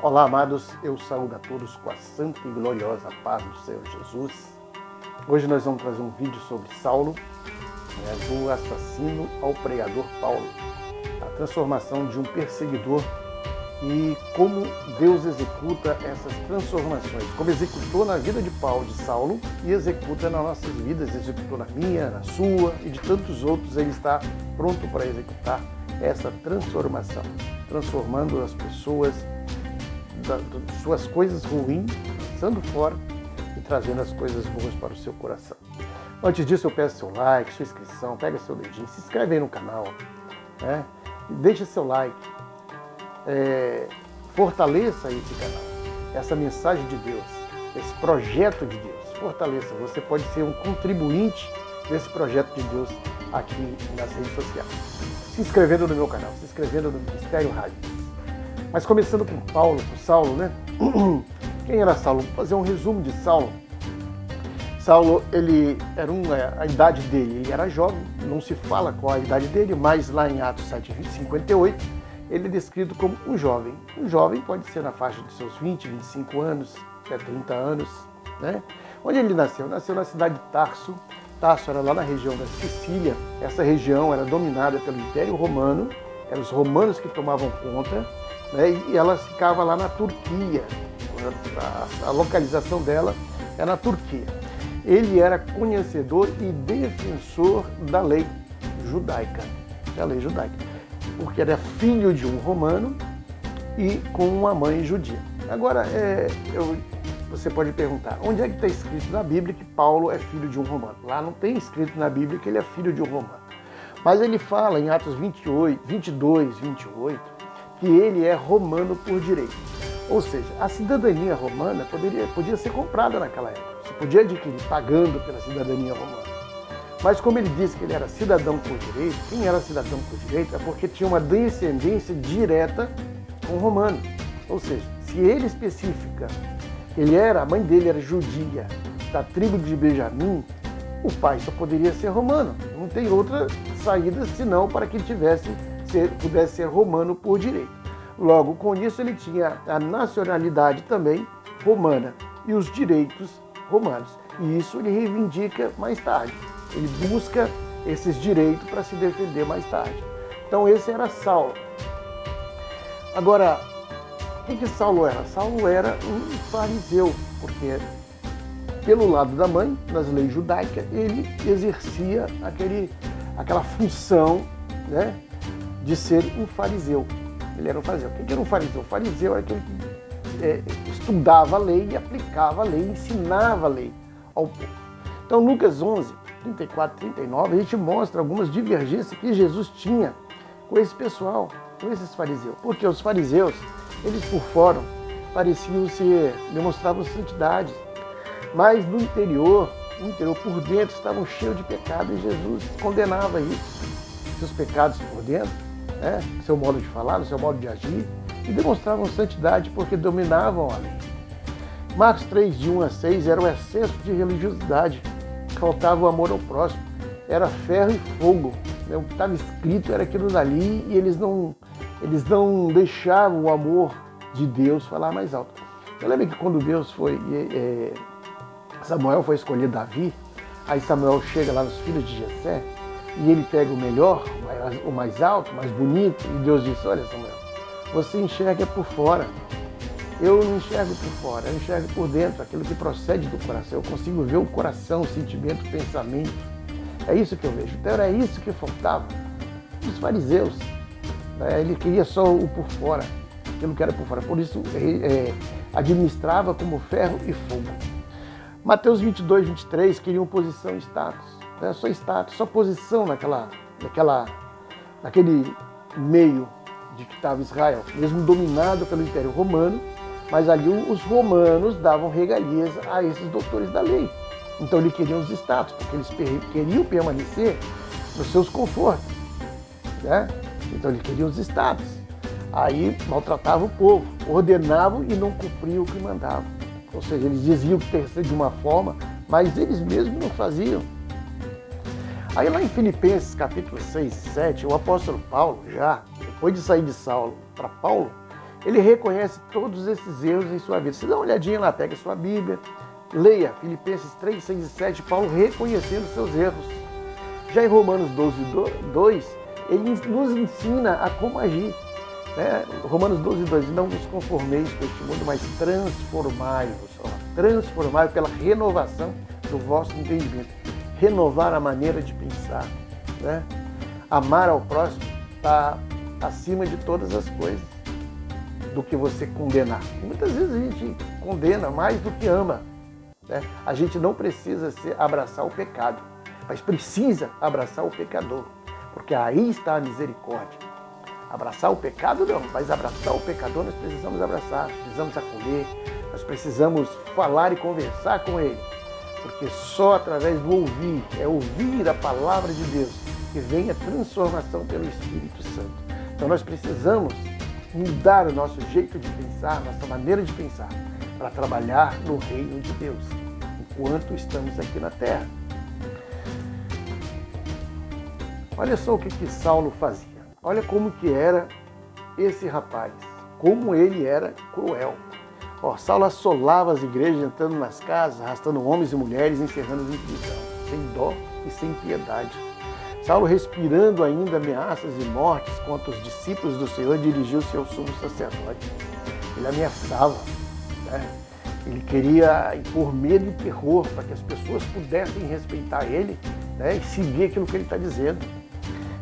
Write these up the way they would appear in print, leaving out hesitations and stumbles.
Olá, amados, eu saúdo a todos com a santa e gloriosa paz do Senhor Jesus. Hoje nós vamos trazer um vídeo sobre Saulo, do assassino ao pregador Paulo, a transformação de um perseguidor e como Deus executa essas transformações, como executou na vida de Paulo, de Saulo, e executa nas nossas vidas, executou na minha, na sua e de tantos outros. Ele está pronto para executar essa transformação, transformando as pessoas de suas coisas ruins, lançando fora e trazendo as coisas boas para o seu coração. Antes disso, eu peço seu like, sua inscrição, pega seu dedinho, se inscreve aí no canal, né? E deixa seu like, fortaleça esse canal, essa mensagem de Deus, esse projeto de Deus, fortaleça. Você pode ser um contribuinte desse projeto de Deus aqui nas redes sociais, se inscrevendo no meu canal, se inscrevendo no Ministério Rádio. Mas começando com Saulo, né? Quem era Saulo? Vou fazer um resumo de Saulo. Saulo, ele era a idade dele, ele era jovem, não se fala qual a idade dele, mas lá em Atos 7:58, ele é descrito como um jovem. Um jovem pode ser na faixa de seus 20, 25 anos, até 30 anos, né? Onde ele nasceu? Nasceu na cidade de Tarso. Tarso era lá na região da Sicília. Essa região era dominada pelo Império Romano, eram os romanos que tomavam conta, né? E ela ficava lá na Turquia. A localização dela é na Turquia. Ele era conhecedor e defensor da lei judaica, porque era filho de um romano e com uma mãe judia. Agora, você pode perguntar, onde é que está escrito na Bíblia que Paulo é filho de um romano? Lá não tem escrito na Bíblia que ele é filho de um romano. Mas ele fala em Atos 22, 28, que ele é romano por direito. Ou seja, a cidadania romana podia ser comprada naquela época. Você podia adquirir pagando pela cidadania romana. Mas como ele disse que ele era cidadão por direito, quem era cidadão por direito é porque tinha uma descendência direta com o romano. Ou seja, se ele especifica, a mãe dele era judia, da tribo de Benjamim, o pai só poderia ser romano. Não tem outra saída senão para que ele pudesse ser romano por direito. Logo, com isso, ele tinha a nacionalidade também romana e os direitos romanos. E isso ele reivindica mais tarde. Ele busca esses direitos para se defender mais tarde. Então, esse era Saulo. Agora, o que Saulo era? Saulo era um fariseu, porque pelo lado da mãe, nas leis judaicas, ele exercia aquela função, né, de ser um fariseu. Ele era um fariseu. O que era um fariseu? O fariseu era aquele que estudava a lei e aplicava a lei, ensinava a lei ao povo. Então, Lucas 11, 34, 39, a gente mostra algumas divergências que Jesus tinha com esse pessoal, com esses fariseus. Porque os fariseus, eles por fora pareciam demonstravam santidade, mas no interior por dentro, estavam cheios de pecado e Jesus condenava isso. Seus pecados por dentro, seu modo de falar, seu modo de agir, e demonstravam santidade porque dominavam a lei. Marcos 3, de 1 a 6, era o excesso de religiosidade, faltava o amor ao próximo, era ferro e fogo, né? O que estava escrito era aquilo dali e eles não deixavam o amor de Deus falar mais alto. Eu lembro que quando Samuel foi escolher Davi, aí Samuel chega lá nos filhos de Jessé, e ele pega o melhor, o mais alto, o mais bonito, e Deus disse: olha, Samuel, você enxerga por fora, eu não enxergo por fora, eu enxergo por dentro, aquilo que procede do coração, eu consigo ver o coração, o sentimento, o pensamento, é isso que eu vejo. Então era isso que faltava os fariseus, ele queria só o por fora, aquilo que era por fora, por isso administrava como ferro e fogo. Mateus 22, 23 queriam posição e status. Só status, só posição naquele meio de que estava Israel, mesmo dominado pelo Império Romano, mas ali os romanos davam regalias a esses doutores da lei. Então eles queriam os status, porque eles queriam permanecer nos seus confortos, né? Então eles queriam os status. Aí maltratavam o povo, ordenavam e não cumpriam o que mandavam. Ou seja, eles diziam que tinha que ser de uma forma, mas eles mesmos não faziam. Aí lá em Filipenses capítulo 6 e 7, o apóstolo Paulo, já depois de sair de Saulo para Paulo, Ele reconhece todos esses erros em sua vida. Você dá uma olhadinha lá, pega a sua Bíblia, leia Filipenses 3, 6 e 7, Paulo reconhecendo seus erros. Já em Romanos 12, 2, ele nos ensina a como agir. Né? Romanos 12, 2, não vos conformeis com este mundo, mas transformai-vos. Transformai-vos pela renovação do vosso entendimento. Renovar a maneira de pensar. Né? Amar ao próximo está acima de todas as coisas do que você condenar. Muitas vezes a gente condena mais do que ama. Né? A gente não precisa abraçar o pecado, mas precisa abraçar o pecador, porque aí está a misericórdia. Abraçar o pecado não, mas abraçar o pecador nós precisamos abraçar, nós precisamos acolher, nós precisamos falar e conversar com ele, porque só através do ouvir, é ouvir a palavra de Deus, que vem a transformação pelo Espírito Santo. Então nós precisamos mudar o nosso jeito de pensar, nossa maneira de pensar, para trabalhar no reino de Deus, enquanto estamos aqui na terra. Olha só o que Saulo fazia. Olha como que era esse rapaz, como ele era cruel. Saulo assolava as igrejas, entrando nas casas, arrastando homens e mulheres, encerrando-os em prisão, sem dó e sem piedade. Saulo, respirando ainda ameaças e mortes contra os discípulos do Senhor, dirigiu-se ao sumo sacerdote. Ele ameaçava, né? Ele queria impor medo e terror para que as pessoas pudessem respeitar ele, né? E seguir aquilo que ele está dizendo.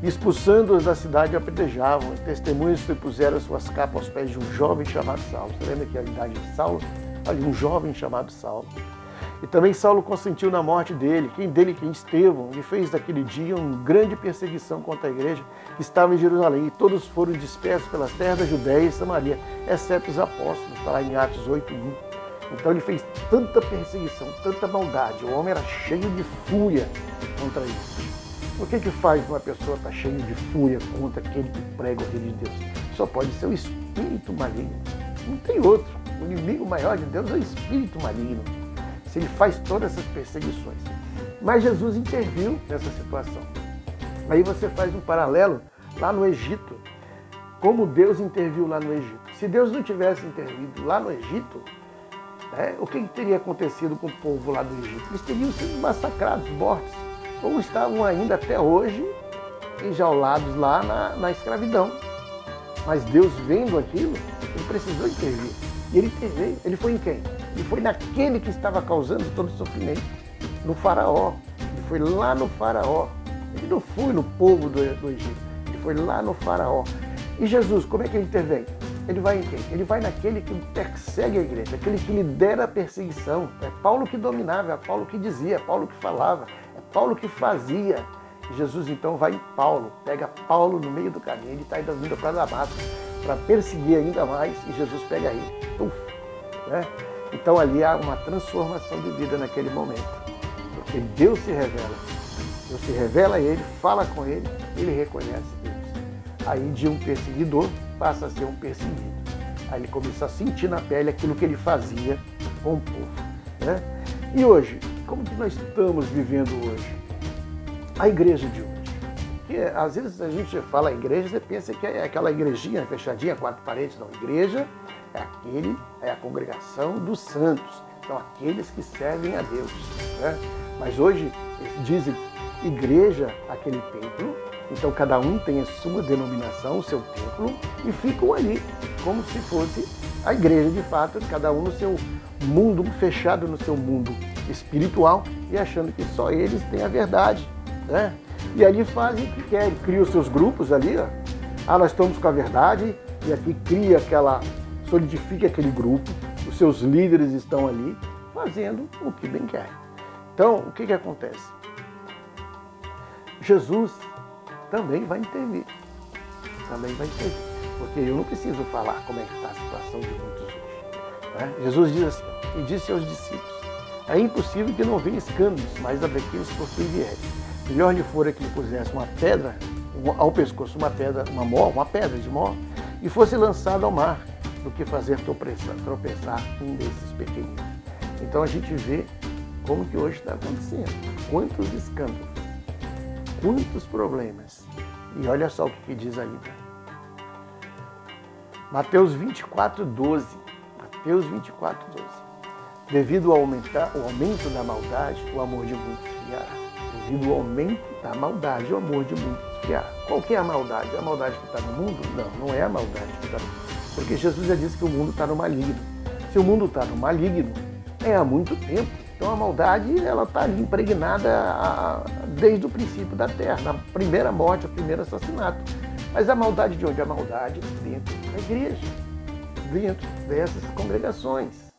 Expulsando-os da cidade, apedrejavam. Testemunhas puseram suas capas aos pés de um jovem chamado Saulo. Você lembra que a idade de Saulo? Olha, um jovem chamado Saulo. E também Saulo consentiu na morte dele, quem Estevão, e fez daquele dia uma grande perseguição contra a igreja que estava em Jerusalém. E todos foram dispersos pelas terras da Judéia e Samaria, exceto os apóstolos, está lá em Atos 8:1. Então ele fez tanta perseguição, tanta maldade, o homem era cheio de fúria contra isso. O que faz uma pessoa estar cheia de fúria contra aquele que prega o reino de Deus? Só pode ser o espírito maligno. Não tem outro. O inimigo maior de Deus é o espírito maligno. Se ele faz todas essas perseguições. Mas Jesus interviu nessa situação. Aí você faz um paralelo lá no Egito. Como Deus interviu lá no Egito. Se Deus não tivesse intervido lá no Egito, o que teria acontecido com o povo lá do Egito? Eles teriam sido massacrados, mortos. Ou estavam ainda até hoje enjaulados lá na escravidão. Mas Deus, vendo aquilo, ele precisou intervir. E ele interveio. Ele foi em quem? Ele foi naquele que estava causando todo o sofrimento, no faraó. Ele foi lá no faraó. Ele não foi no povo do Egito. Ele foi lá no faraó. E Jesus, como é que ele intervém? Ele vai em quem? Ele vai naquele que persegue a igreja, aquele que lidera a perseguição. É Paulo que dominava, é Paulo que dizia, é Paulo que falava, é Paulo que fazia. E Jesus então vai em Paulo, pega Paulo no meio do caminho, ele está indo para Damasco, para perseguir ainda mais, e Jesus pega ele. Né? Então ali há uma transformação de vida naquele momento, porque Deus se revela a ele, fala com ele, ele reconhece Deus. Aí de um perseguidor passa a ser um perseguido. Aí ele começa a sentir na pele aquilo que ele fazia com o povo. Né? E hoje, como que nós estamos vivendo hoje? A igreja de hoje. Porque às vezes a gente fala igreja, você pensa que é aquela igrejinha fechadinha, 4 paredes. Não, igreja é a congregação dos santos. São aqueles que servem a Deus. Né? Mas hoje dizem igreja, aquele templo. Então cada um tem a sua denominação, o seu templo, e ficam ali, como se fosse a igreja de fato, cada um no seu mundo, fechado no seu mundo espiritual, e achando que só eles têm a verdade. Né? E ali fazem o que querem, criam os seus grupos ali, ó. Nós estamos com a verdade, e aqui solidifica aquele grupo, os seus líderes estão ali, fazendo o que bem querem. Então, o que acontece? Jesus também vai intervir. Porque eu não preciso falar como é que está a situação de muitos hoje. Né? Jesus diz assim, e disse aos discípulos, é impossível que não venha escândalos, mas daqueles por quem vierem. Melhor lhe fora que lhe pusesse uma pedra ao pescoço, uma pedra de mó, e fosse lançado ao mar, do que fazer tropeçar um desses pequeninos. Então a gente vê como que hoje está acontecendo. Quantos escândalos, quantos problemas. E olha só o que diz ainda. Mateus 24:12. Mateus 24:12. Devido ao aumento da maldade, o amor de muitos esfriará. Devido ao aumento da maldade, o amor de muitos esfriará. Qual que é a maldade? A maldade que está no mundo? Não, não é a maldade que está no mundo. Porque Jesus já disse que o mundo está no maligno. Se o mundo está no maligno, é há muito tempo. Então a maldade ela está ali impregnada desde o princípio da terra, na primeira morte, o primeiro assassinato. Mas a maldade de onde? A maldade dentro da igreja, dentro dessas congregações,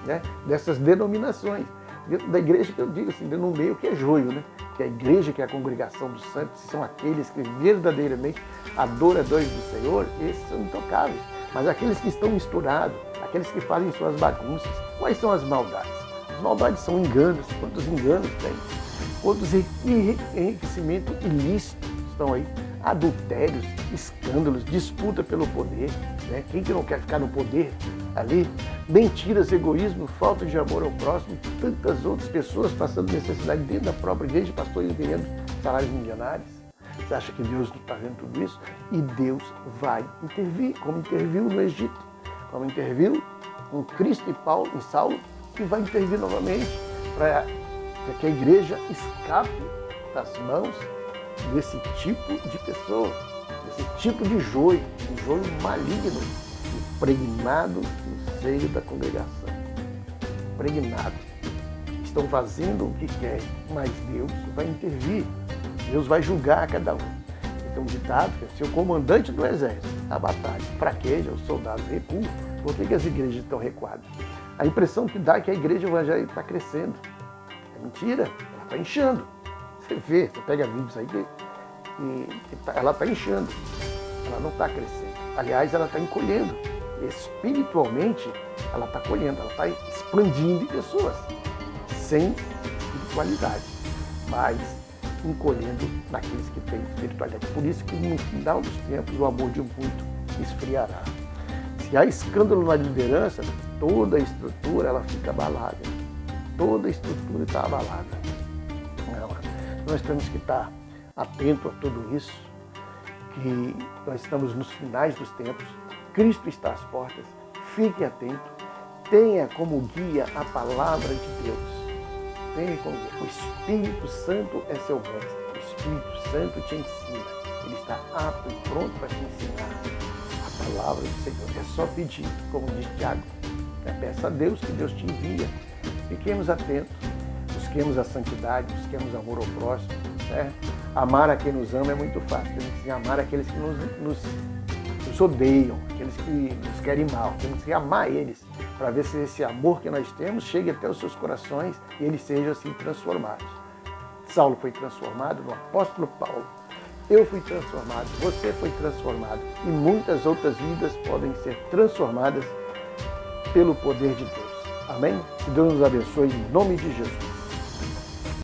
né? Dessas denominações. Dentro da igreja, que eu digo assim, no meio que é joio, né? Que a igreja, que é a congregação dos santos, são aqueles que verdadeiramente adoradores do Senhor, esses são intocáveis. Mas aqueles que estão misturados, aqueles que fazem suas bagunças, quais são as maldades? As maldades são enganos. Quantos enganos tem? Quantos enriquecimentos ilícitos estão aí? Adultérios, escândalos, disputa pelo poder, né? Quem que não quer ficar no poder ali? Mentiras, egoísmo, falta de amor ao próximo, tantas outras pessoas passando necessidade dentro da própria igreja, pastores ganhando salários milionários. Você acha que Deus não está vendo tudo isso? E Deus vai intervir, como interviu no Egito, como interviu com Cristo e Saulo, e vai intervir novamente para que a igreja escape das mãos desse tipo de pessoa, desse tipo de joio, um joio maligno, impregnado no seio da congregação. Impregnado. Estão fazendo o que querem, mas Deus vai intervir. Deus vai julgar cada um. Então, um ditado que é: se o comandante do exército, a batalha, fraqueja, os soldados recuam, por que as igrejas estão recuadas? A impressão que dá é que a igreja evangélica está crescendo. É mentira, ela está inchando. Você vê, você pega vídeos aí ela está inchando, ela não está crescendo. Aliás, ela está encolhendo. Espiritualmente, ela está colhendo, ela está expandindo em pessoas, sem espiritualidade, mas encolhendo naqueles que têm espiritualidade. Por isso que no final dos tempos o amor de muito esfriará. Se há escândalo na liderança, toda a estrutura ela fica abalada. Toda a estrutura está abalada. Nós temos que estar atento a tudo isso, que nós estamos nos finais dos tempos, Cristo está às portas, fique atento, tenha como guia a palavra de Deus, tenha como guia. O Espírito Santo é seu mestre, o Espírito Santo te ensina, ele está apto e pronto para te ensinar a palavra do Senhor. É só pedir, como diz Tiago, peça a Deus que Deus te envia, fiquemos atentos, busquemos a santidade, busquemos amor ao próximo, né? Amar a quem nos ama é muito fácil, temos que amar aqueles que nos odeiam, aqueles que nos querem mal, temos que amar eles, para ver se esse amor que nós temos chegue até os seus corações e eles sejam assim transformados. Saulo foi transformado no apóstolo Paulo, eu fui transformado, você foi transformado e muitas outras vidas podem ser transformadas pelo poder de Deus. Amém? Que Deus nos abençoe em nome de Jesus.